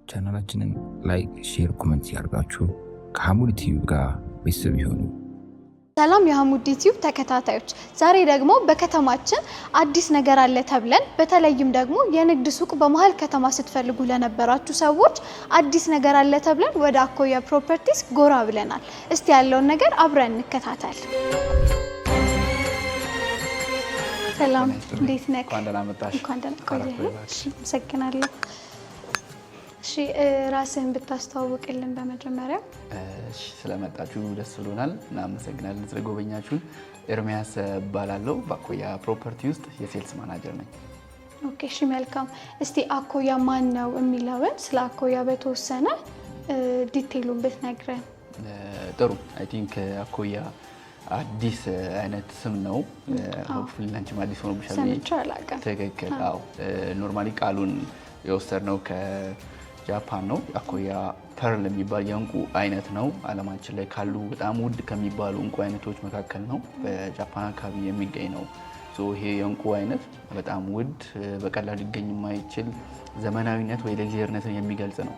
ቻናላችንን ላይክ፣ ሼር፣ ኮሜንት ያርጋችሁ ከሐሙድ ቲዩብ ጋር ቤተሰብ ይሁኑ። ሰላም የሐሙድ ቲዩብ ተከታታዮች፣ ዛሬ ደግሞ በከተማችን አዲስ ነገር አለ ተብለን በተለይም ደግሞ የንግድ ሱቅ በመሃል ከተማ ስትፈልጉ ለነበራችሁ ሰዎች አዲስ ነገር አለ ተብለን ወደ አኮያ ፕሮፐርቲስ ጎራ ብለናል። እስቲ ያለውን ነገር አብረን እንከታተል። ሰላም እንዴት ነህ? እንኳን ደህና መጣሽ። እንኳን ደህና ቆየህ። አመሰግናለሁ። እሺ ራስህን ብታስተዋውቅልን በመጀመሪያ። እሺ ስለመጣችሁ ደስ ብሎናል እና አመሰግናለን ስለጎበኛችሁን። ኤርሚያስ እባላለሁ በአኮያ ፕሮፐርቲ ውስጥ የሴልስ ማናጀር ነኝ። ኦኬ እሺ መልካም። እስቲ አኮያ ማን ነው የሚለውን ስለ አኮያ በተወሰነ ዲቴይሉን ብትነግረን። ጥሩ። አይ ቲንክ አኮያ አዲስ አይነት ስም ነው። ሆፕፉሊ አንቺም አዲስ ሆኖ ብቻ ሰምቻለሁ። ትክክል። አዎ ኖርማሊ ቃሉን የወሰድነው ከጃፓን ነው። አኮያ ፐርል የሚባል የእንቁ አይነት ነው። ዓለማችን ላይ ካሉ በጣም ውድ ከሚባሉ እንቁ አይነቶች መካከል ነው። በጃፓን አካባቢ የሚገኝ ነው። ይሄ የእንቁ አይነት በጣም ውድ፣ በቀላሉ ሊገኝ የማይችል ዘመናዊነት ወይ ለግዜርነትን የሚገልጽ ነው።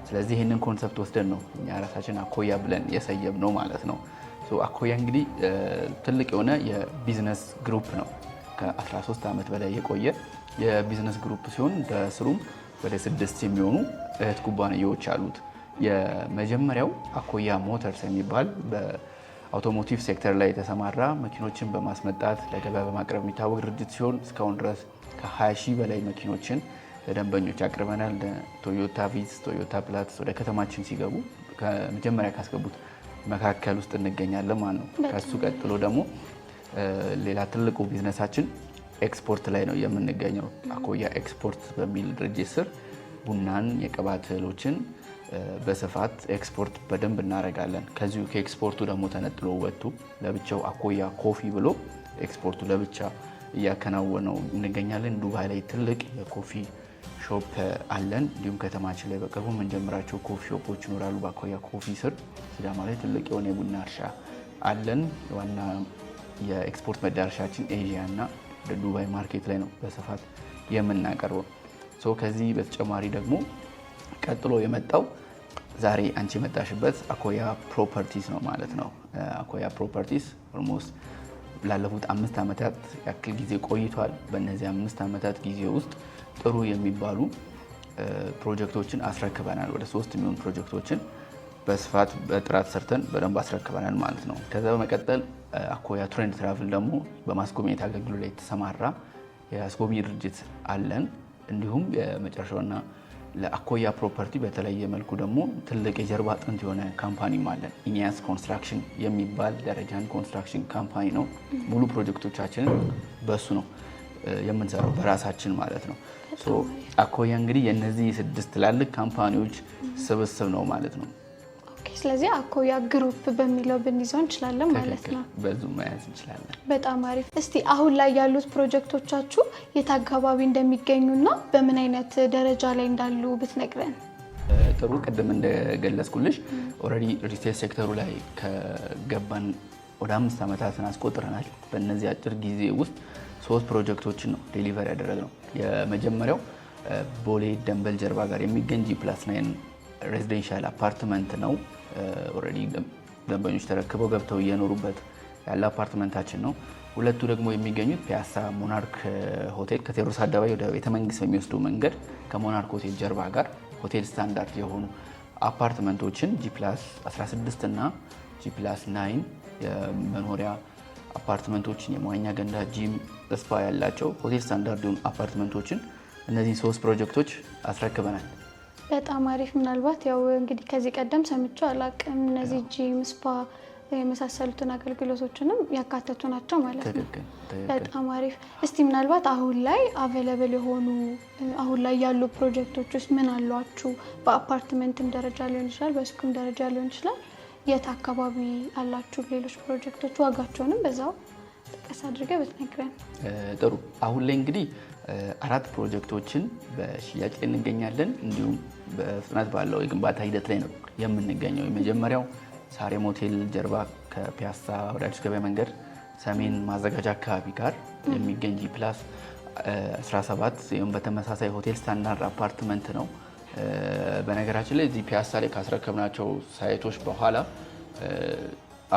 ስለዚህ ይህንን ኮንሰፕት ወስደን ነው እኛ ራሳችን አኮያ ብለን የሰየምነው ማለት ነው። አኮያ እንግዲህ ትልቅ የሆነ የቢዝነስ ግሩፕ ነው። ከ13 ዓመት በላይ የቆየ የቢዝነስ ግሩፕ ሲሆን በስሩም ወደ 6 የሚሆኑ እህት ኩባንያዎች አሉት። የመጀመሪያው አኮያ ሞተርስ የሚባል በአውቶሞቲቭ ሴክተር ላይ የተሰማራ መኪኖችን በማስመጣት ለገበያ በማቅረብ የሚታወቅ ድርጅት ሲሆን እስካሁን ድረስ ከ20 ሺህ በላይ መኪኖችን ለደንበኞች አቅርበናል። ቶዮታ ቪትስ፣ ቶዮታ ፕላትስ ወደ ከተማችን ሲገቡ ከመጀመሪያ ካስገቡት መካከል ውስጥ እንገኛለን ማለት ነው። ከሱ ቀጥሎ ደግሞ ሌላ ትልቁ ቢዝነሳችን ኤክስፖርት ላይ ነው የምንገኘው። አኮያ ኤክስፖርት በሚል ድርጅት ስር ቡናን፣ የቅባት እህሎችን በስፋት ኤክስፖርት በደንብ እናደርጋለን። ከዚሁ ከኤክስፖርቱ ደግሞ ተነጥሎ ወጥቶ ለብቻው አኮያ ኮፊ ብሎ ኤክስፖርቱ ለብቻ እያከናወነው እንገኛለን። ዱባይ ላይ ትልቅ የኮፊ ሾፕ አለን። እንዲሁም ከተማችን ላይ በቅርቡ የምንጀምራቸው ኮፊ ሾፖች ይኖራሉ። በአኮያ ኮፊ ስር ሲዳማ ላይ ትልቅ የሆነ የቡና እርሻ አለን። ዋና የኤክስፖርት መዳረሻችን ኤዥያ እና ዱባይ ማርኬት ላይ ነው በስፋት የምናቀርበው። ከዚህ በተጨማሪ ደግሞ ቀጥሎ የመጣው ዛሬ አንቺ የመጣሽበት አኮያ ፕሮፐርቲስ ነው ማለት ነው። አኮያ ፕሮፐርቲስ ኦልሞስት ላለፉት 5 ዓመታት ያክል ጊዜ ቆይቷል። በእነዚህ 5 ዓመታት ጊዜ ውስጥ ጥሩ የሚባሉ ፕሮጀክቶችን አስረክበናል። ወደ 3 የሚሆኑ ፕሮጀክቶችን በስፋት በጥራት ሰርተን በደንብ አስረክበናል ማለት ነው። ከዛ በመቀጠል አኮያ ቱር ኤንድ ትራቭል ደግሞ በማስጎብኘት አገልግሎት ላይ የተሰማራ የአስጎብኚ ድርጅት አለን። እንዲሁም የመጨረሻውና ለአኮያ ፕሮፐርቲ በተለየ መልኩ ደግሞ ትልቅ የጀርባ አጥንት የሆነ ካምፓኒም አለን። ኢኒያስ ኮንስትራክሽን የሚባል ደረጃን ኮንስትራክሽን ካምፓኒ ነው። ሙሉ ፕሮጀክቶቻችንን በሱ ነው የምንሰራው በራሳችን ማለት ነው። አኮያ እንግዲህ የነዚህ 6 ትላልቅ ካምፓኒዎች ስብስብ ነው ማለት ነው። ስለዚህ አኮያ ግሩፕ በሚለው ብንይዘው እንችላለን ማለት ነው። በዙ መያዝ እንችላለን። በጣም አሪፍ። እስቲ አሁን ላይ ያሉት ፕሮጀክቶቻችሁ የት አካባቢ እንደሚገኙና በምን አይነት ደረጃ ላይ እንዳሉ ብትነግረን። ጥሩ። ቅድም እንደገለጽኩልሽ ኦልሬዲ ሪቴል ሴክተሩ ላይ ከገባን ወደ 5 ዓመታትን አስቆጥረናል። በእነዚህ አጭር ጊዜ ውስጥ 3 ፕሮጀክቶችን ነው ዴሊቨር ያደረግነው። የመጀመሪያው ቦሌ ደንበል ጀርባ ጋር የሚገኝ G+9 ሬዚደንሻል አፓርትመንት ነው። ኦልሬዲ ደንበኞች ተረክበው ገብተው እየኖሩበት ያለ አፓርትመንታችን ነው። ሁለቱ ደግሞ የሚገኙት ፒያሳ ሞናርክ ሆቴል ከቴዎድሮስ አደባባይ ወደ ቤተመንግስት በሚወስዱ መንገድ ከሞናርክ ሆቴል ጀርባ ጋር ሆቴል ስታንዳርድ የሆኑ አፓርትመንቶችን G+16 እና G+9 የመኖሪያ አፓርትመንቶችን የመዋኛ ገንዳ፣ ጂም፣ ስፓ ያላቸው ሆቴል ስታንዳርድ የሆኑ አፓርትመንቶችን እነዚህ 3 ፕሮጀክቶች አስረክበናል። በጣም አሪፍ። ምናልባት ያው እንግዲህ ከዚህ ቀደም ሰምቼው አላውቅም። እነዚህ ጂም፣ ስፓ የመሳሰሉትን አገልግሎቶችንም ያካተቱ ናቸው ማለት ነው። በጣም አሪፍ። እስቲ ምናልባት አሁን ላይ አቬለብል የሆኑ አሁን ላይ ያሉ ፕሮጀክቶች ውስጥ ምን አሏችሁ? በአፓርትመንትም ደረጃ ሊሆን ይችላል፣ በሱቅም ደረጃ ሊሆን ይችላል። የት አካባቢ አላችሁ ሌሎች ፕሮጀክቶች? ዋጋቸውንም በዛው ጠቀስ አድርገህ ብትነግረን። ጥሩ። አሁን ላይ እንግዲህ 4 ፕሮጀክቶችን በሽያጭ ላይ እንገኛለን። እንዲሁም በፍጥነት ባለው የግንባታ ሂደት ላይ ነው የምንገኘው። የመጀመሪያው ሳሬም ሆቴል ጀርባ ከፒያሳ ወደ አዲስ ገበያ መንገድ ሰሜን ማዘጋጃ አካባቢ ጋር የሚገኝ G+17 በተመሳሳይ ሆቴል ስታንዳርድ አፓርትመንት ነው። በነገራችን ላይ እዚህ ፒያሳ ላይ ካስረከብናቸው ሳይቶች በኋላ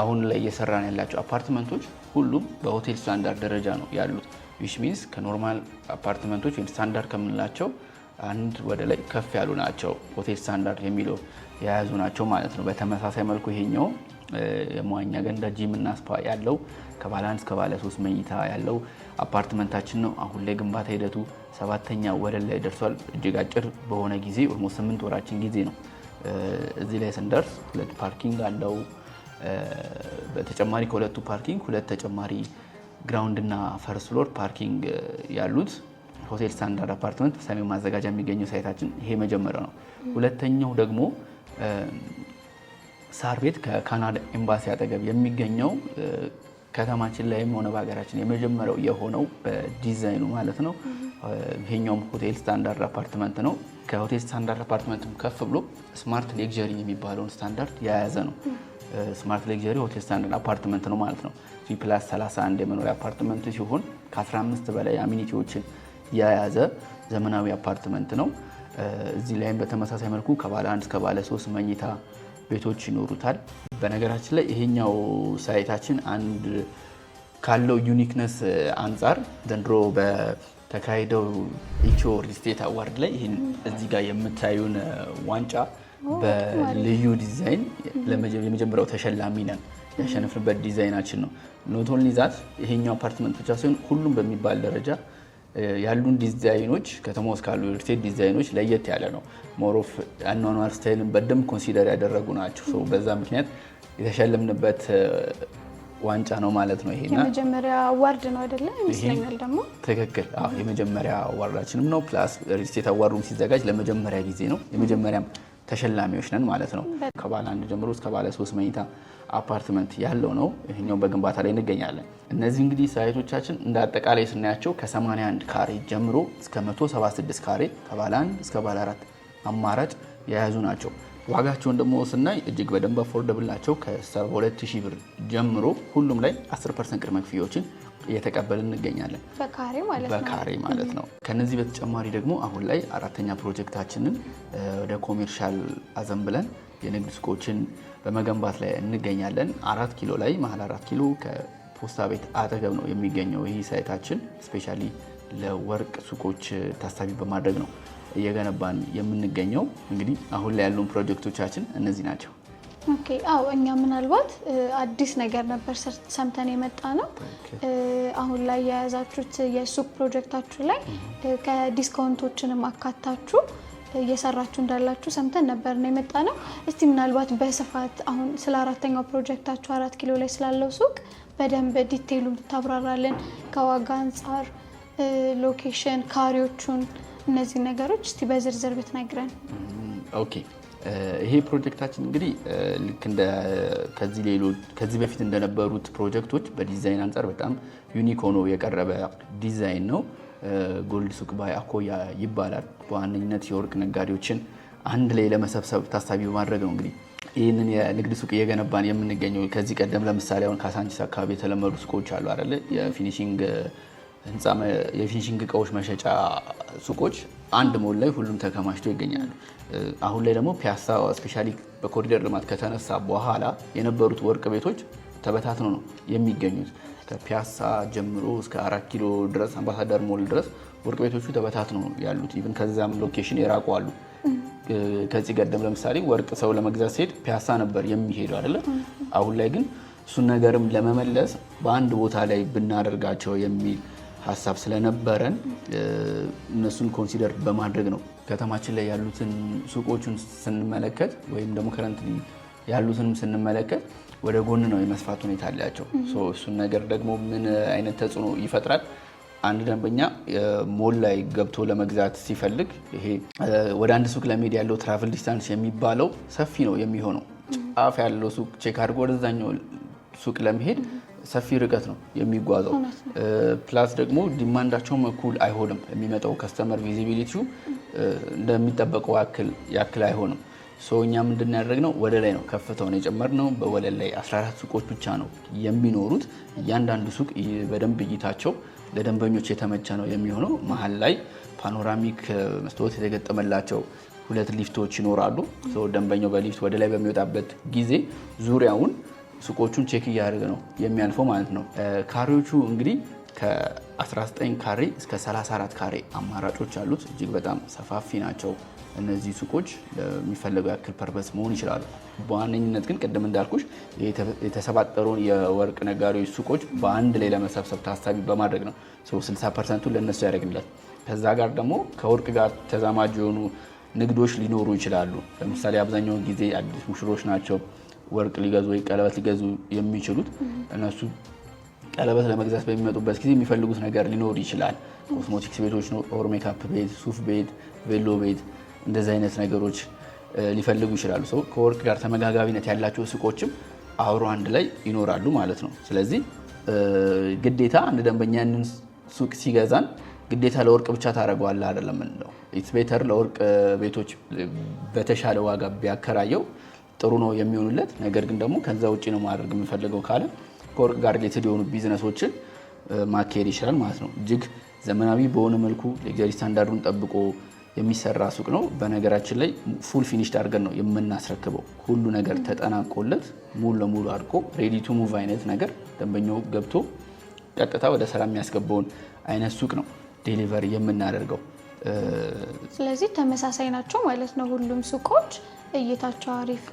አሁን ላይ እየሰራን ያላቸው አፓርትመንቶች ሁሉም በሆቴል ስታንዳርድ ደረጃ ነው ያሉት። which means ከኖርማል አፓርትመንቶች ወይም ስታንዳርድ ከምንላቸው አንድ ወደ ላይ ከፍ ያሉ ናቸው። ሆቴል ስታንዳርድ የሚለው የያዙ ናቸው ማለት ነው። በተመሳሳይ መልኩ ይሄኛው የመዋኛ ገንዳ ጂም እና ስፓ ያለው ከባለ 1 እስከ ባለ 3 መኝታ ያለው አፓርትመንታችን ነው። አሁን ላይ ግንባታ ሂደቱ 7ኛ ወለል ላይ ደርሷል። እጅግ አጭር በሆነ ጊዜ ኦልሞስት 8 ወራችን ጊዜ ነው እዚህ ላይ ስንደርስ። 2 ፓርኪንግ አለው። በተጨማሪ ከሁለቱ ፓርኪንግ 2 ተጨማሪ ግራውንድ እና ፈርስት ፍሎር ፓርኪንግ ያሉት ሆቴል ስታንዳርድ አፓርትመንት ሰሜን ማዘጋጃ የሚገኘው ሳይታችን ይሄ መጀመሪያው ነው። ሁለተኛው ደግሞ ሳር ቤት ከካናዳ ኤምባሲ አጠገብ የሚገኘው ከተማችን ላይም ሆነ በሀገራችን የመጀመሪያው የሆነው በዲዛይኑ ማለት ነው። ይሄኛውም ሆቴል ስታንዳርድ አፓርትመንት ነው። ከሆቴል ስታንዳርድ አፓርትመንትም ከፍ ብሎ ስማርት ሌክዠሪ የሚባለውን ስታንዳርድ የያዘ ነው። ስማርት ሌክዠሪ ሆቴል ስታንዳርድ አፓርትመንት ነው ማለት ነው። G+31 የመኖሪያ አፓርትመንት ሲሆን ከ15 በላይ አሚኒቲዎችን የያዘ ዘመናዊ አፓርትመንት ነው። እዚህ ላይም በተመሳሳይ መልኩ ከባለ 1 እስከ ባለ 3 መኝታ ቤቶች ይኖሩታል። በነገራችን ላይ ይሄኛው ሳይታችን አንድ ካለው ዩኒክነስ አንጻር ዘንድሮ በተካሄደው ኢትዮ ሪል ስቴት አዋርድ ላይ ይሄን እዚህ ጋር የምታዩን ዋንጫ በልዩ ዲዛይን የመጀመሪያው ተሸላሚ ነን። ያሸነፍንበት ዲዛይናችን ነው። ኖት ኦንሊ ዛት ይሄኛው አፓርትመንት ብቻ ሳይሆን ሁሉም በሚባል ደረጃ ያሉን ዲዛይኖች ከተማ ውስጥ ካሉ ሪል ስቴት ዲዛይኖች ለየት ያለ ነው። ሞር ኦፍ አኗኗር ስታይልን በደንብ ኮንሲደር ያደረጉ ናቸው። በዛ ምክንያት የተሸለምንበት ዋንጫ ነው ማለት ነው። ይሄና የመጀመሪያ አዋርድ ነው አይደለ? ይመስለኛል ደግሞ ትክክል። አዎ የመጀመሪያ አዋርዳችንም ነው። ፕላስ ሪል ስቴት አዋርዱም ሲዘጋጅ ለመጀመሪያ ጊዜ ነው። የመጀመሪያም ተሸላሚዎች ነን ማለት ነው። ከባለ 1 ጀምሮ እስከ ባለ 3 መኝታ አፓርትመንት ያለው ነው። ይሄኛው በግንባታ ላይ እንገኛለን። እነዚህ እንግዲህ ሳይቶቻችን እንደ አጠቃላይ ስናያቸው ከ81 ካሬ ጀምሮ እስከ 176 ካሬ ከባለ 1 እስከ ባለ 4 አማራጭ የያዙ ናቸው። ዋጋቸውን ደግሞ ስናይ እጅግ በደንብ አፎርደብል ናቸው። ከ72000 ብር ጀምሮ ሁሉም ላይ 10% ቅድመ ክፍያዎችን እየተቀበልን እንገኛለን። በካሬ ማለት ነው። ከነዚህ በተጨማሪ ደግሞ አሁን ላይ 4ኛ ፕሮጀክታችንን ወደ ኮሜርሻል አዘንብለን የንግድ ሱቆችን በመገንባት ላይ እንገኛለን። 4 ኪሎ ላይ መሀል 4 ኪሎ ከፖስታ ቤት አጠገብ ነው የሚገኘው ይህ ሳይታችን። ስፔሻሊ ለወርቅ ሱቆች ታሳቢ በማድረግ ነው እየገነባን የምንገኘው። እንግዲህ አሁን ላይ ያሉን ፕሮጀክቶቻችን እነዚህ ናቸው። ኦኬ አዎ፣ እኛ ምናልባት አዲስ ነገር ነበር ሰምተን የመጣ ነው። አሁን ላይ የያዛችሁት የሱቅ ፕሮጀክታችሁ ላይ ከዲስካውንቶችንም አካታችሁ እየሰራችሁ እንዳላችሁ ሰምተን ነበር ነው የመጣ ነው። እስቲ ምናልባት በስፋት አሁን ስለ 4ኛው ፕሮጀክታችሁ 4 ኪሎ ላይ ስላለው ሱቅ በደንብ ዲቴይሉን ብታብራራልን፣ ከዋጋ አንጻር፣ ሎኬሽን፣ ካሬዎቹን፣ እነዚህ ነገሮች እስቲ በዝርዝር ብትነግረን። ኦኬ ይሄ ፕሮጀክታችን እንግዲህ ልክ እንደ ከዚህ በፊት እንደነበሩት ፕሮጀክቶች በዲዛይን አንጻር በጣም ዩኒክ ሆኖ የቀረበ ዲዛይን ነው። ጎልድ ሱቅ ባይ አኮያ ይባላል። በዋነኝነት የወርቅ ነጋዴዎችን አንድ ላይ ለመሰብሰብ ታሳቢ በማድረግ ነው እንግዲህ ይህንን የንግድ ሱቅ እየገነባን የምንገኘው። ከዚህ ቀደም ለምሳሌ አሁን ካሳንቺስ አካባቢ የተለመዱ ሱቆች አሉ አይደለ? የፊኒሺንግ እቃዎች መሸጫ ሱቆች አንድ ሞል ላይ ሁሉም ተከማችተው ይገኛሉ። አሁን ላይ ደግሞ ፒያሳ ስፔሻሊ በኮሪደር ልማት ከተነሳ በኋላ የነበሩት ወርቅ ቤቶች ተበታትነው ነው የሚገኙት። ከፒያሳ ጀምሮ እስከ 4 ኪሎ ድረስ አምባሳደር ሞል ድረስ ወርቅ ቤቶቹ ተበታትነው ያሉት። ኢቭን ከዛም ሎኬሽን የራቁ አሉ። ከዚህ ቀደም ለምሳሌ ወርቅ ሰው ለመግዛት ሲሄድ ፒያሳ ነበር የሚሄደው አይደለ? አሁን ላይ ግን እሱን ነገርም ለመመለስ በአንድ ቦታ ላይ ብናደርጋቸው የሚል ሀሳብ ስለነበረን እነሱን ኮንሲደር በማድረግ ነው። ከተማችን ላይ ያሉትን ሱቆችን ስንመለከት ወይም ደግሞ ከረንት ያሉትንም ስንመለከት ወደ ጎን ነው የመስፋት ሁኔታ አላቸው። እሱን ነገር ደግሞ ምን አይነት ተጽዕኖ ይፈጥራል? አንድ ደንበኛ ሞል ላይ ገብቶ ለመግዛት ሲፈልግ ይሄ ወደ አንድ ሱቅ ለመሄድ ያለው ትራቨል ዲስታንስ የሚባለው ሰፊ ነው የሚሆነው። ጫፍ ያለው ሱቅ ቼክ አድርጎ ወደዛኛው ሱቅ ለመሄድ ሰፊ ርቀት ነው የሚጓዘው። ፕላስ ደግሞ ዲማንዳቸውም እኩል አይሆንም። የሚመጣው ከስተመር ቪዚቢሊቲው እንደሚጠበቀው ያክል አይሆንም። እኛ ምንድን ያደረግነው ወደ ላይ ነው ከፍታውን የጨመርነው። በወለል ላይ 14 ሱቆች ብቻ ነው የሚኖሩት። እያንዳንዱ ሱቅ በደንብ እይታቸው ለደንበኞች የተመቸ ነው የሚሆነው። መሀል ላይ ፓኖራሚክ መስታወት የተገጠመላቸው 2 ሊፍቶች ይኖራሉ። ደንበኛው በሊፍት ወደ ላይ በሚወጣበት ጊዜ ዙሪያውን ሱቆቹን ቼክ እያደረገ ነው የሚያልፈው ማለት ነው። ካሬዎቹ እንግዲህ ከ19 ካሬ እስከ 34 ካሬ አማራጮች አሉት። እጅግ በጣም ሰፋፊ ናቸው። እነዚህ ሱቆች ለሚፈለገው ያክል ፐርፐስ መሆን ይችላሉ። በዋነኝነት ግን ቅድም እንዳልኩሽ የተሰባጠሩን የወርቅ ነጋዴዎች ሱቆች በአንድ ላይ ለመሰብሰብ ታሳቢ በማድረግ ነው 60%ቱን ለነሱ ያደርግላል። ከዛ ጋር ደግሞ ከወርቅ ጋር ተዛማጅ የሆኑ ንግዶች ሊኖሩ ይችላሉ። ለምሳሌ አብዛኛውን ጊዜ አዲስ ሙሽሮች ናቸው ወርቅ ሊገዙ ወይ ቀለበት ሊገዙ የሚችሉት። እነሱ ቀለበት ለመግዛት በሚመጡበት ጊዜ የሚፈልጉት ነገር ሊኖር ይችላል። ኮስሞቲክስ ቤቶች ነው፣ ኦር ሜካፕ ቤት፣ ሱፍ ቤት፣ ቬሎ ቤት እንደዚህ አይነት ነገሮች ሊፈልጉ ይችላሉ። ሰው ከወርቅ ጋር ተመጋጋቢነት ያላቸው ሱቆችም አብሮ አንድ ላይ ይኖራሉ ማለት ነው። ስለዚህ ግዴታ አንድ ደንበኛ ያንን ሱቅ ሲገዛን ግዴታ ለወርቅ ብቻ ታደርገዋለህ አይደለም እንለው። ኢትስ ቤተር ለወርቅ ቤቶች በተሻለ ዋጋ ቢያከራየው ጥሩ ነው የሚሆኑለት። ነገር ግን ደግሞ ከዛ ውጪ ነው ማድረግ የሚፈልገው ካለ ከወርቅ ጋር ሪሌትድ የሆኑ ቢዝነሶችን ማካሄድ ይችላል ማለት ነው። እጅግ ዘመናዊ በሆነ መልኩ ሌክዠሪ ስታንዳርዱን ጠብቆ የሚሰራ ሱቅ ነው። በነገራችን ላይ ፉል ፊኒሽድ አድርገን ነው የምናስረክበው። ሁሉ ነገር ተጠናቆለት ሙሉ ለሙሉ አድቆ ሬዲ ቱ ሙቭ አይነት ነገር ደንበኛው ገብቶ ቀጥታ ወደ ስራ የሚያስገባውን አይነት ሱቅ ነው ዴሊቨሪ የምናደርገው። ስለዚህ ተመሳሳይ ናቸው ማለት ነው። ሁሉም ሱቆች እይታቸው አሪፍ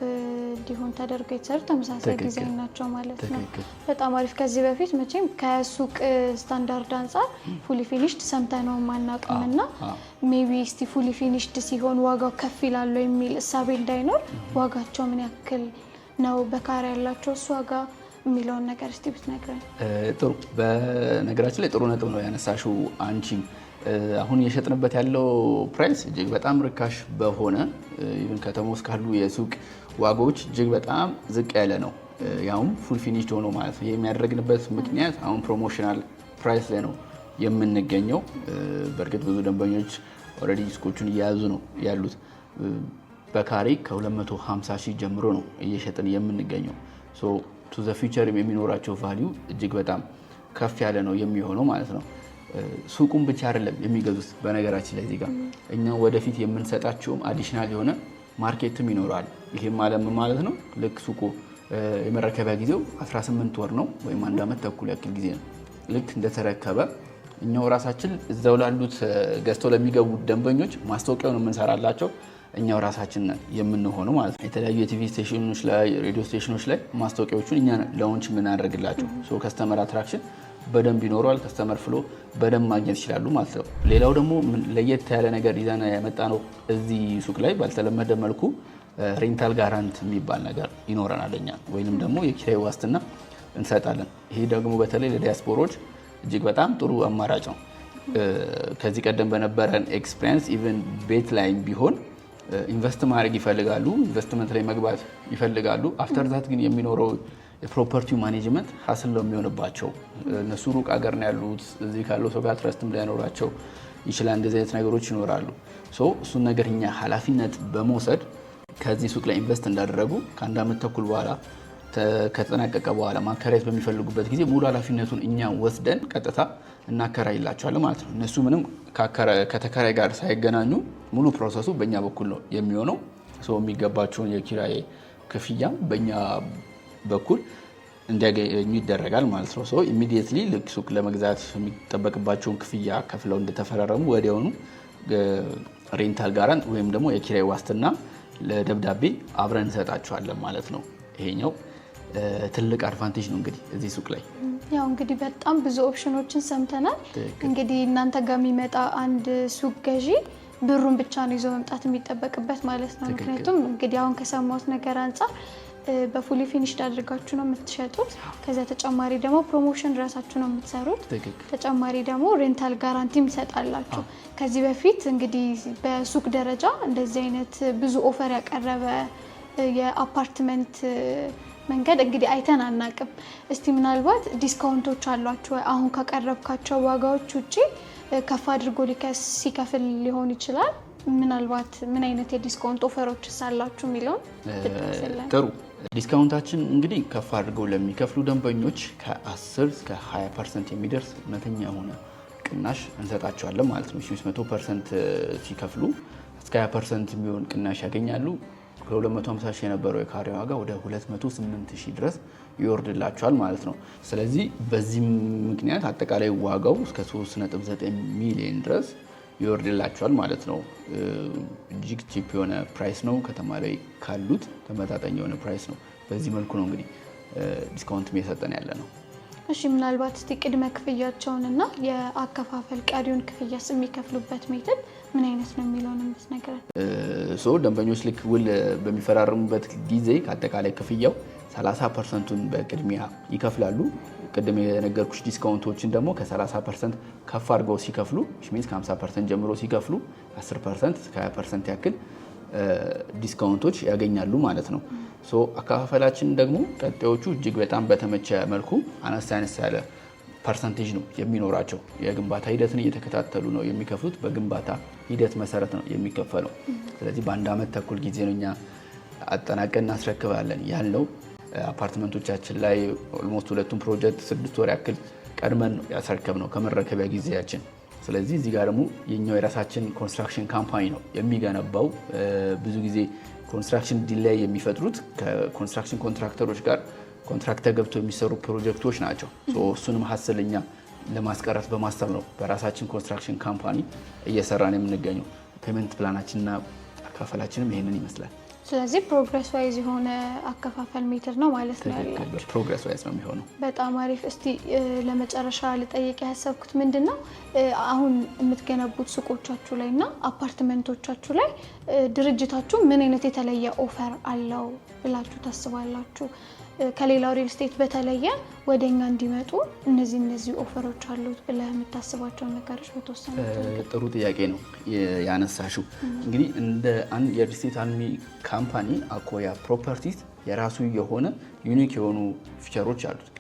እንዲሆን ተደርገው የተሰሩ ተመሳሳይ ዲዛይን ናቸው ማለት ነው። በጣም አሪፍ። ከዚህ በፊት መቼም ከሱቅ ስታንዳርድ አንጻር ፉሊ ፊኒሽድ ሰምተነው ማናውቅምና ሜቢ እስቲ ፉሊ ፊኒሽድ ሲሆን ዋጋው ከፍ ይላል የሚል እሳቤ እንዳይኖር ዋጋቸው ምን ያክል ነው በካሬ ያላቸው እሱ ዋጋ የሚለውን ነገር እስቲ ብትነግረን። ጥሩ። በነገራችን ላይ ጥሩ ነጥብ ነው ያነሳሽው አንቺ። አሁን እየሸጥንበት ያለው ፕራይስ እጅግ በጣም ርካሽ በሆነ ኢቭን ከተማ ውስጥ ካሉ የሱቅ ዋጋዎች እጅግ በጣም ዝቅ ያለ ነው። ያውም ፉል ፊኒሽድ ሆኖ ማለት ነው። የሚያደርግንበት ምክንያት አሁን ፕሮሞሽናል ፕራይስ ላይ ነው የምንገኘው። በእርግጥ ብዙ ደንበኞች ኦልሬዲ ሱቆቹን እየያዙ ነው ያሉት። በካሬ ከ250 ሺህ ጀምሮ ነው እየሸጥን የምንገኘው። ቱ ዘ ፊውቸር የሚኖራቸው ቫሊዩ እጅግ በጣም ከፍ ያለ ነው የሚሆነው ማለት ነው። ሱቁን ብቻ አይደለም የሚገዙት። በነገራችን ላይ እዚህ ጋር እኛ ወደፊት የምንሰጣቸውም አዲሽናል የሆነ ማርኬትም ይኖራል። ይሄም ማለት ነው ልክ ሱቁ የመረከቢያ ጊዜው 18 ወር ነው ወይም 1 ዓመት ተኩል ያክል ጊዜ ነው። ልክ እንደተረከበ እኛው ራሳችን እዛው ላሉት ገዝተው ለሚገቡ ደንበኞች ማስታወቂያውን የምንሰራላቸው እኛው ራሳችን የምንሆነው ማለት ነው። የተለያዩ የቲቪ ስቴሽኖች ላይ፣ ሬዲዮ ስቴሽኖች ላይ ማስታወቂያዎቹን እኛ ላውንች የምናደርግላቸው። ከስተመር አትራክሽን በደንብ ይኖረዋል። ከስተመር ፍሎ በደንብ ማግኘት ይችላሉ ማለት ነው። ሌላው ደግሞ ለየት ያለ ነገር ይዘን ያመጣ ነው እዚህ ሱቅ ላይ ባልተለመደ መልኩ ሬንታል ጋራንት የሚባል ነገር ይኖረናል እኛ፣ ወይንም ደግሞ የኪራይ ዋስትና እንሰጣለን። ይሄ ደግሞ በተለይ ለዲያስፖሮች እጅግ በጣም ጥሩ አማራጭ ነው። ከዚህ ቀደም በነበረን ኤክስፒሪየንስ ኢቨን ቤት ላይ ቢሆን ኢንቨስት ማድረግ ይፈልጋሉ፣ ኢንቨስትመንት ላይ መግባት ይፈልጋሉ። አፍተር ዛት ግን የሚኖረው የፕሮፐርቲው ማኔጅመንት ሀስል ነው የሚሆንባቸው። እነሱ ሩቅ ሀገር ነው ያሉት። እዚህ ካለው ሰው ጋር ትረስትም ላይኖራቸው ይችላል። እንደዚህ አይነት ነገሮች ይኖራሉ። እሱን ነገር እኛ ኃላፊነት በመውሰድ ከዚህ ሱቅ ላይ ኢንቨስት እንዳደረጉ ከ1 ዓመት ተኩል በኋላ ከተጠናቀቀ በኋላ ማከራየት በሚፈልጉበት ጊዜ ሙሉ ኃላፊነቱን እኛ ወስደን ቀጥታ እናከራይላቸዋለን ማለት ነው። እነሱ ምንም ከተከራይ ጋር ሳይገናኙ ሙሉ ፕሮሰሱ በእኛ በኩል ነው የሚሆነው። የሚገባቸውን የኪራይ ክፍያ በእኛ በኩል እንዲያገኙ ይደረጋል ማለት ነው። ኢሚዲየትሊ ልክ ሱቅ ለመግዛት የሚጠበቅባቸውን ክፍያ ከፍለው እንደተፈራረሙ ወዲያውኑ ሬንታል ጋራንት ወይም ደግሞ የኪራይ ዋስትና ለደብዳቤ አብረን እንሰጣቸዋለን ማለት ነው። ይሄኛው ትልቅ አድቫንቴጅ ነው እንግዲህ እዚህ ሱቅ ላይ። ያው እንግዲህ በጣም ብዙ ኦፕሽኖችን ሰምተናል። እንግዲህ እናንተ ጋር የሚመጣ አንድ ሱቅ ገዢ ብሩን ብቻ ነው ይዞ መምጣት የሚጠበቅበት ማለት ነው። ምክንያቱም እንግዲህ አሁን ከሰማሁት ነገር አንጻር በፉሊ ፊኒሽድ አድርጋችሁ ነው የምትሸጡት። ከዛ ተጨማሪ ደግሞ ፕሮሞሽን ራሳችሁ ነው የምትሰሩት። ተጨማሪ ደግሞ ሬንታል ጋራንቲም ይሰጣላችሁ። ከዚህ በፊት እንግዲህ በሱቅ ደረጃ እንደዚህ አይነት ብዙ ኦፈር ያቀረበ የአፓርትመንት መንገድ እንግዲህ አይተን አናቅም። እስቲ ምናልባት ዲስካውንቶች አሏችሁ? አሁን ካቀረብካቸው ዋጋዎች ውጪ ከፍ አድርጎ ሲከፍል ሊሆን ይችላል። ምናልባት ምን አይነት የዲስካውንት ኦፈሮች አላችሁ የሚለውን ብትነግረን። ጥሩ። ዲስካውንታችን እንግዲህ ከፍ አድርገው ለሚከፍሉ ደንበኞች ከ10 እስከ 20% የሚደርስ እውነተኛ የሆነ ቅናሽ እንሰጣቸዋለን ማለት ነው። 100% ሲከፍሉ እስከ 20% የሚሆን ቅናሽ ያገኛሉ። ከ250 ሺህ የነበረው የካሬ ዋጋ ወደ 208 ሺህ ድረስ ይወርድላቸዋል ማለት ነው። ስለዚህ በዚህ ምክንያት አጠቃላይ ዋጋው እስከ 3.9 ሚሊዮን ድረስ ይወርድላቸዋል ማለት ነው። እጅግ ቺፕ የሆነ ፕራይስ ነው። ከተማ ላይ ካሉት ተመጣጣኝ የሆነ ፕራይስ ነው። በዚህ መልኩ ነው እንግዲህ ዲስካውንት እየሰጠን ያለ ነው። እሺ ምናልባት እስቲ ቅድመ ክፍያቸውንና የአከፋፈል ቀሪውን ክፍያስ የሚከፍሉበት ሜተድ ምን አይነት ነው የሚለውን እንስነግረን። ደንበኞች ልክ ውል በሚፈራረሙበት ጊዜ ከአጠቃላይ ክፍያው 30%ን በቅድሚያ ይከፍላሉ። ቅድም የነገርኩሽ ዲስካውንቶችን ደግሞ ከ30% ከፍ አድርገው ሲከፍሉ ሚንስ ከ50% ጀምሮ ሲከፍሉ 10% እስከ 20% ያክል ዲስካውንቶች ያገኛሉ ማለት ነው። አከፋፈላችን ደግሞ ቀጣዮቹ እጅግ በጣም በተመቸ መልኩ አነስ ያለ ፐርሰንቴጅ ነው የሚኖራቸው። የግንባታ ሂደትን እየተከታተሉ ነው የሚከፍሉት። በግንባታ ሂደት መሰረት ነው የሚከፈለው። ስለዚህ በአንድ ዓመት ተኩል ጊዜ ነው እኛ አጠናቀን እናስረክባለን ያልነው። አፓርትመንቶቻችን ላይ ኦልሞስት ሁለቱም ፕሮጀክት 6 ወር ያክል ቀድመን ያስረከብ ነው ከመረከቢያ ጊዜያችን። ስለዚህ እዚህ ጋር ደግሞ የኛው የራሳችን ኮንስትራክሽን ካምፓኒ ነው የሚገነባው። ብዙ ጊዜ ኮንስትራክሽን ዲሌይ የሚፈጥሩት ከኮንስትራክሽን ኮንትራክተሮች ጋር ኮንትራክተር ገብቶ የሚሰሩ ፕሮጀክቶች ናቸው። እሱንም ሀስልኛ ለማስቀረት በማሰብ ነው በራሳችን ኮንስትራክሽን ካምፓኒ እየሰራን የምንገኘው። ፔመንት ፕላናችንና አከፋፈላችንም ይሄንን ይመስላል። ስለዚህ ፕሮግረስ ዋይዝ የሆነ አከፋፈል ሜትር ነው ማለት ነው ያለው። ፕሮግረስ ዋይዝ ነው የሚሆነው። በጣም አሪፍ። እስቲ ለመጨረሻ ልጠይቅ ያሰብኩት ምንድነው አሁን የምትገነቡት ሱቆቻችሁ ላይ እና አፓርትመንቶቻችሁ ላይ ድርጅታችሁ ምን አይነት የተለየ ኦፈር አለው ብላችሁ ታስባላችሁ? ከሌላው ሪል ስቴት በተለየ ወደኛ እንዲመጡ እነዚህ ኦፈሮች አሉት ብለህ የምታስባቸው ነገሮች በተወሰነ? ጥሩ ጥያቄ ነው ያነሳሽው። እንግዲህ እንደ አንድ የሪል ስቴት አልሚ ካምፓኒ አኮያ ፕሮፐርቲስ የራሱ የሆነ ዩኒክ የሆኑ ፊቸሮች አሉት።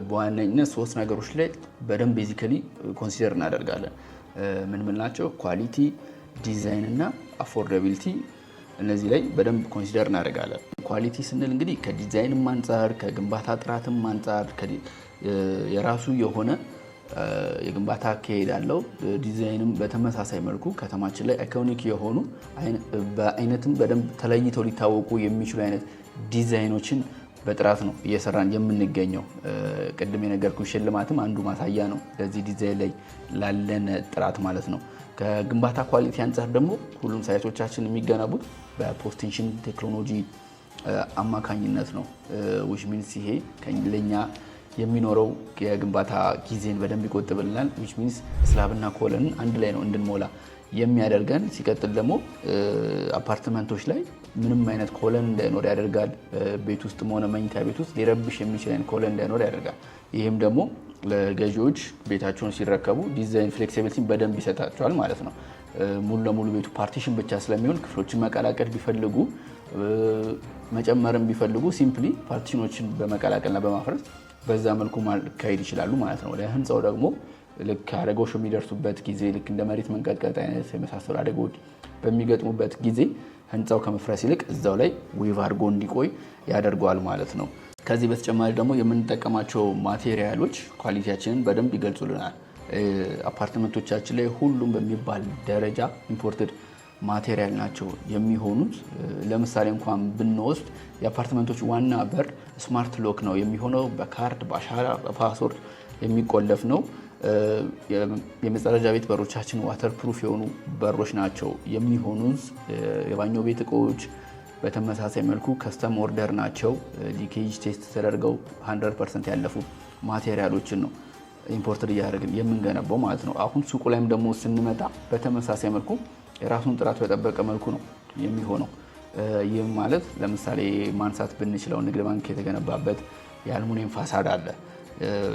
በዋነኝነት 3 ነገሮች ላይ በደንብ ቤዚካሊ ኮንሲደር እናደርጋለን። ምን ናቸው? ኳሊቲ፣ ዲዛይን እና አፎርዳቢሊቲ። እነዚህ ላይ በደንብ ኮንሲደር እናደርጋለን። ኳሊቲ ስንል እንግዲህ ከዲዛይንም አንጻር ከግንባታ ጥራትም አንጻር የራሱ የሆነ የግንባታ አካሄድ አለው። ዲዛይንም በተመሳሳይ መልኩ ከተማችን ላይ አይኮኒክ የሆኑ በአይነትም በደንብ ተለይተው ሊታወቁ የሚችሉ አይነት ዲዛይኖችን በጥራት ነው እየሰራን የምንገኘው። ቅድም የነገርኩ ሽልማትም አንዱ ማሳያ ነው ለዚህ ዲዛይን ላይ ላለን ጥራት ማለት ነው። ከግንባታ ኳሊቲ አንጻር ደግሞ ሁሉም ሳይቶቻችን የሚገነቡት በፖስቴንሽን ቴክኖሎጂ አማካኝነት ነው። which means ይሄ ለኛ የሚኖረው የግንባታ ጊዜን በደንብ ይቆጥብልናል። which means ስላብና ኮለንን አንድ ላይ ነው እንድንሞላ የሚያደርገን። ሲቀጥል ደግሞ አፓርትመንቶች ላይ ምንም አይነት ኮለን እንዳይኖር ያደርጋል። ቤት ውስጥም ሆነ መኝታ ቤት ውስጥ ሊረብሽ የሚችል አይነት ኮለን እንዳይኖር ያደርጋል። ይህም ደግሞ ለገዢዎች ቤታቸውን ሲረከቡ ዲዛይን ፍሌክሲቢሊቲን በደንብ ይሰጣቸዋል ማለት ነው። ሙሉ ለሙሉ ቤቱ ፓርቲሽን ብቻ ስለሚሆን ክፍሎችን መቀላቀል ቢፈልጉ መጨመርም ቢፈልጉ ሲምፕሊ ፓርቲሽኖችን በመቀላቀልና በማፍረስ በዛ መልኩ ማካሄድ ይችላሉ ማለት ነው። ለህንፃው ደግሞ ልክ አደጋዎች የሚደርሱበት ጊዜ ልክ እንደ መሬት መንቀጥቀጥ አይነት የመሳሰሉ አደጋዎች በሚገጥሙበት ጊዜ ህንፃው ከመፍረስ ይልቅ እዛው ላይ ዌቭ አድርጎ እንዲቆይ ያደርገዋል ማለት ነው። ከዚህ በተጨማሪ ደግሞ የምንጠቀማቸው ማቴሪያሎች ኳሊቲያችንን በደንብ ይገልጹልናል። አፓርትመንቶቻችን ላይ ሁሉም በሚባል ደረጃ ኢምፖርትድ ማቴሪያል ናቸው የሚሆኑት። ለምሳሌ እንኳን ብንወስድ የአፓርትመንቶች ዋና በር ስማርት ሎክ ነው የሚሆነው። በካርድ በአሻራ በፓስወርድ የሚቆለፍ ነው። የመጸዳጃ ቤት በሮቻችን ዋተር ፕሩፍ የሆኑ በሮች ናቸው የሚሆኑት። የባኞ ቤት እቃዎች በተመሳሳይ መልኩ ከስተም ኦርደር ናቸው። ሊኬጅ ቴስት ተደርገው 100% ያለፉ ማቴሪያሎችን ነው ኢምፖርትድ እያደረግን የምንገነባው ማለት ነው። አሁን ሱቁ ላይም ደግሞ ስንመጣ በተመሳሳይ መልኩ የራሱን ጥራት በጠበቀ መልኩ ነው የሚሆነው። ይህም ማለት ለምሳሌ ማንሳት ብንችለው ንግድ ባንክ የተገነባበት የአልሙኒየም ፋሳድ አለ።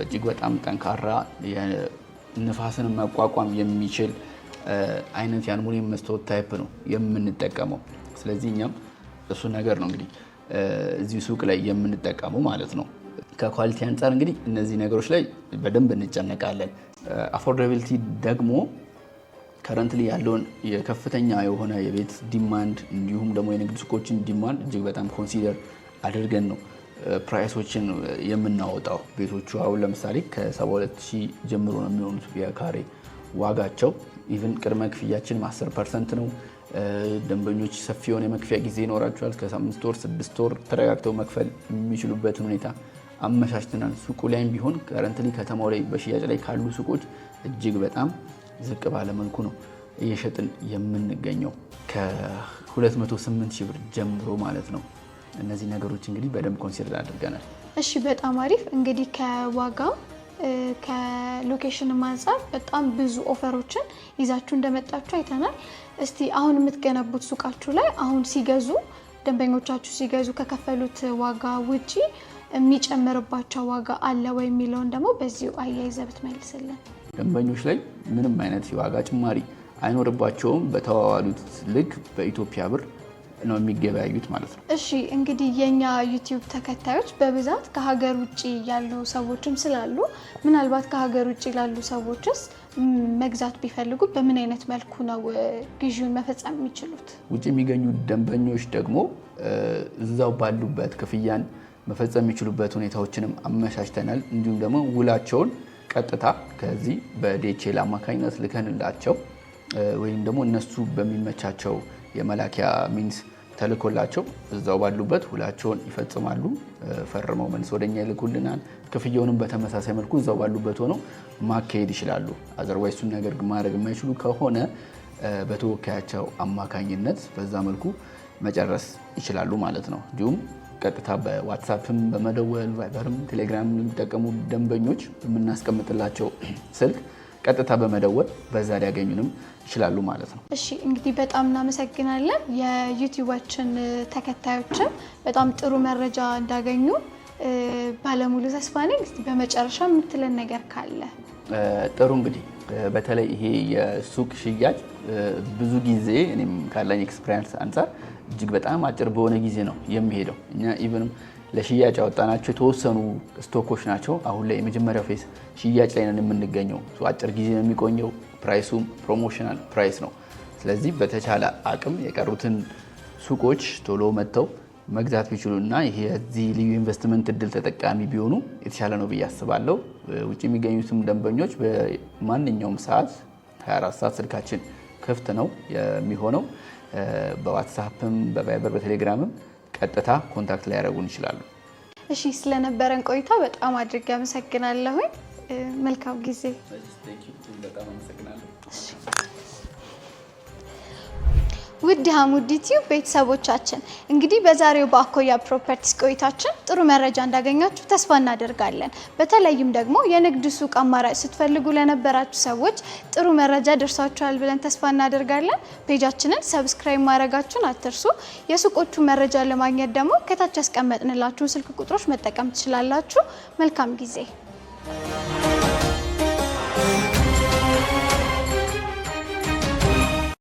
እጅግ በጣም ጠንካራ ንፋስን መቋቋም የሚችል አይነት የአልሙኒየም መስታወት ታይፕ ነው የምንጠቀመው። ስለዚህ እኛም እሱ ነገር ነው እንግዲህ እዚህ ሱቅ ላይ የምንጠቀመው ማለት ነው። ከኳሊቲ አንጻር እንግዲህ እነዚህ ነገሮች ላይ በደንብ እንጨነቃለን። አፎርዳቢሊቲ ደግሞ ከረንትሊ ያለውን የከፍተኛ የሆነ የቤት ዲማንድ እንዲሁም ደግሞ የንግድ ሱቆችን ዲማንድ እጅግ በጣም ኮንሲደር አድርገን ነው ፕራይሶችን የምናወጣው። ቤቶቹ አሁን ለምሳሌ ከ72000 ጀምሮ ነው የሚሆኑት የካሬ ዋጋቸው። ኢቭን ቅድመ ክፍያችን 10% ነው። ደንበኞች ሰፊ የሆነ መክፈያ ጊዜ ይኖራቸዋል። ከ5 ወር 6 ወር ተረጋግተው መክፈል የሚችሉበትን ሁኔታ አመቻችተናል። ሱቁ ላይም ቢሆን ከረንትሊ ከተማው ላይ በሽያጭ ላይ ካሉ ሱቆች እጅግ በጣም ዝቅ ባለ መልኩ ነው እየሸጥን የምንገኘው ከ208 ሺህ ብር ጀምሮ ማለት ነው። እነዚህ ነገሮች እንግዲህ በደንብ ኮንሲደር አድርገናል። እሺ በጣም አሪፍ። እንግዲህ ከዋጋ ከሎኬሽን አንፃር በጣም ብዙ ኦፈሮችን ይዛችሁ እንደመጣችሁ አይተናል። እስቲ አሁን የምትገነቡት ሱቃችሁ ላይ አሁን ሲገዙ ደንበኞቻችሁ ሲገዙ ከከፈሉት ዋጋ ውጪ የሚጨምርባቸው ዋጋ አለ ወይ የሚለውን ደግሞ በዚሁ አያይዘህ ብትመልስልን። ደንበኞች ላይ ምንም አይነት የዋጋ ጭማሪ አይኖርባቸውም። በተዋዋሉት ልክ በኢትዮጵያ ብር ነው የሚገበያዩት ማለት ነው። እሺ እንግዲህ የኛ ዩቲዩብ ተከታዮች በብዛት ከሀገር ውጪ ያሉ ሰዎችም ስላሉ ምናልባት ከሀገር ውጪ ላሉ ሰዎችስ መግዛት ቢፈልጉ በምን አይነት መልኩ ነው ግዢውን መፈጸም የሚችሉት? ውጪ የሚገኙ ደንበኞች ደግሞ እዛው ባሉበት ክፍያን መፈጸም የሚችሉበት ሁኔታዎችንም አመቻችተናል። እንዲሁም ደግሞ ውላቸውን ቀጥታ ከዚህ በዲኤችኤል አማካኝነት ልከንላቸው ወይም ደግሞ እነሱ በሚመቻቸው የመላኪያ ሚንስ ተልኮላቸው እዛው ባሉበት ውላቸውን ይፈጽማሉ። ፈርመው መልስ ወደኛ ይልኩልናል። ክፍያውንም በተመሳሳይ መልኩ እዛው ባሉበት ሆነው ማካሄድ ይችላሉ። አዘርዋይስ እሱን ነገር ማድረግ የማይችሉ ከሆነ በተወካያቸው አማካኝነት በዛ መልኩ መጨረስ ይችላሉ ማለት ነው። እንዲሁም ቀጥታ በዋትሳፕም በመደወል ቫይበርም ቴሌግራም የሚጠቀሙ ደንበኞች በምናስቀምጥላቸው ስልክ ቀጥታ በመደወል በዛ ሊያገኙንም ይችላሉ ማለት ነው። እሺ እንግዲህ በጣም እናመሰግናለን። የዩቲዩባችን ተከታዮችን በጣም ጥሩ መረጃ እንዳገኙ ባለሙሉ ተስፋ ነኝ። እስቲ በመጨረሻ የምትለን ነገር ካለ? ጥሩ እንግዲህ በተለይ ይሄ የሱቅ ሽያጭ ብዙ ጊዜ እኔም ካለኝ ኤክስፒሪየንስ አንፃር እጅግ በጣም አጭር በሆነ ጊዜ ነው የሚሄደው። እኛ ኢቭንም ለሽያጭ ያወጣናቸው የተወሰኑ ስቶኮች ናቸው። አሁን ላይ የመጀመሪያው ፌስ ሽያጭ ላይ ነን የምንገኘው። አጭር ጊዜ ነው የሚቆየው። ፕራይሱም ፕሮሞሽናል ፕራይስ ነው። ስለዚህ በተቻለ አቅም የቀሩትን ሱቆች ቶሎ መጥተው መግዛት ቢችሉ እና ይሄ የዚህ ልዩ ኢንቨስትመንት እድል ተጠቃሚ ቢሆኑ የተሻለ ነው ብዬ አስባለሁ። ውጭ የሚገኙትም ደንበኞች በማንኛውም ሰዓት 24 ሰዓት ስልካችን ክፍት ነው የሚሆነው። በዋትሳፕም በቫይበር በቴሌግራምም ቀጥታ ኮንታክት ላይ ያደርጉን ይችላሉ። እሺ ስለነበረን ቆይታ በጣም አድርጌ አመሰግናለሁኝ። መልካም ጊዜ። ውድ ሀሙድ ዩቲዩብ ቤተሰቦቻችን እንግዲህ በዛሬው በአኮያ ፕሮፐርቲስ ቆይታችን ጥሩ መረጃ እንዳገኛችሁ ተስፋ እናደርጋለን። በተለይም ደግሞ የንግድ ሱቅ አማራጭ ስትፈልጉ ለነበራችሁ ሰዎች ጥሩ መረጃ ደርሷችኋል ብለን ተስፋ እናደርጋለን። ፔጃችንን ሰብስክራይብ ማድረጋችሁን አትርሱ። የሱቆቹ መረጃ ለማግኘት ደግሞ ከታች ያስቀመጥንላችሁ ስልክ ቁጥሮች መጠቀም ትችላላችሁ። መልካም ጊዜ።